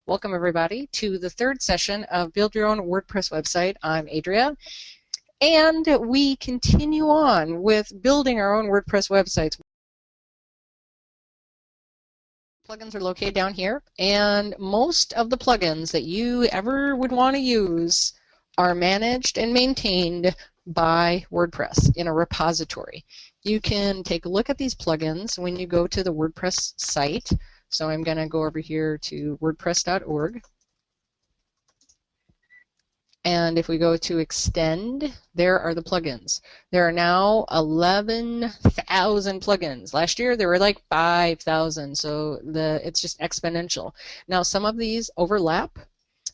Welcome everybody to the third session of Build Your Own WordPress Website. I'm Adria, and we continue on with building our own WordPress websites. Plugins are located down here, and most of the plugins that you ever would want to use are managed and maintained by WordPress in a repository. You can take a look at these plugins when you go to the WordPress site. So I'm going to go over here to wordpress.org. And if we go to extend, there are the plugins. There are now 11,000 plugins. Last year there were like 5,000, so it's just exponential. Now some of these overlap.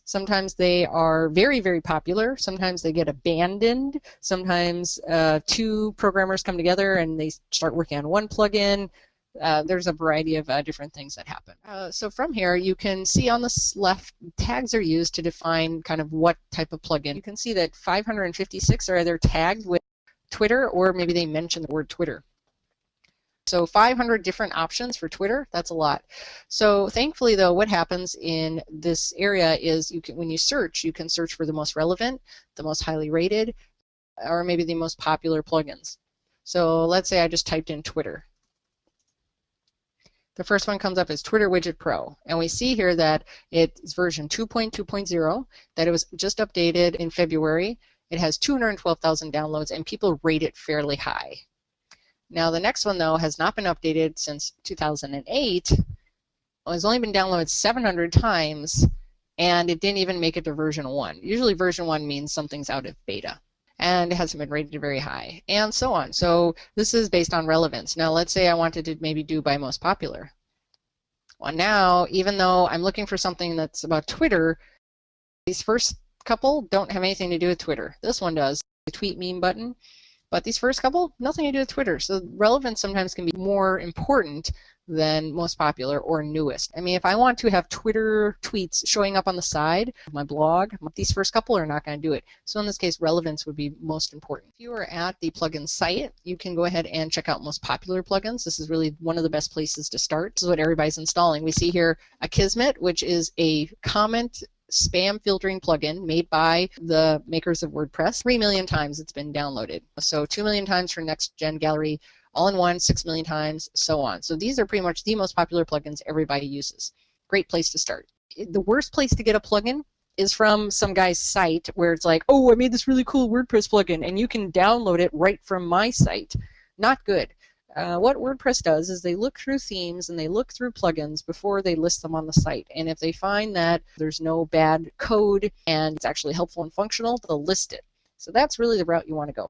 Sometimes they are very, very popular. Sometimes they get abandoned. Sometimes two programmers come together and they start working on one plugin. There's a variety of different things that happen. So from here, you can see on the left, tags are used to define kind of what type of plugin. You can see that 556 are either tagged with Twitter or maybe they mention the word Twitter. So 500 different options for Twitter, that's a lot. So thankfully though, what happens in this area is when you search, you can search for the most relevant, the most highly rated, or maybe the most popular plugins. So let's say I just typed in Twitter. The first one comes up as Twitter Widget Pro, and we see here that it's version 2.2.0, that it was just updated in February. It has 212,000 downloads, and people rate it fairly high. Now the next one, though, has not been updated since 2008. It has only been downloaded 700 times, and it didn't even make it to version 1. Usually version 1 means something's out of beta, and it hasn't been rated very high, and so on. So this is based on relevance. Now let's say I wanted to maybe do by most popular. Well, now, even though I'm looking for something that's about Twitter, these first couple don't have anything to do with Twitter. This one does, the tweet meme button, but these first couple, nothing to do with Twitter. So relevance sometimes can be more important than most popular or newest. I mean, if I want to have Twitter tweets showing up on the side of my blog, these first couple are not going to do it. So in this case, relevance would be most important. If you are at the plugin site, you can go ahead and check out most popular plugins. This is really one of the best places to start. This is what everybody's installing. We see here Akismet, which is a comment spam filtering plugin made by the makers of WordPress. 3 million times it's been downloaded. So 2 million times for Next Gen Gallery, all in one, 6 million times, so on. So these are pretty much the most popular plugins everybody uses. Great place to start. The worst place to get a plugin is from some guy's site where it's like, oh, I made this really cool WordPress plugin, and you can download it right from my site. Not good. What WordPress does is they look through themes and they look through plugins before they list them on the site. And if they find that there's no bad code and it's actually helpful and functional, they'll list it. So that's really the route you want to go.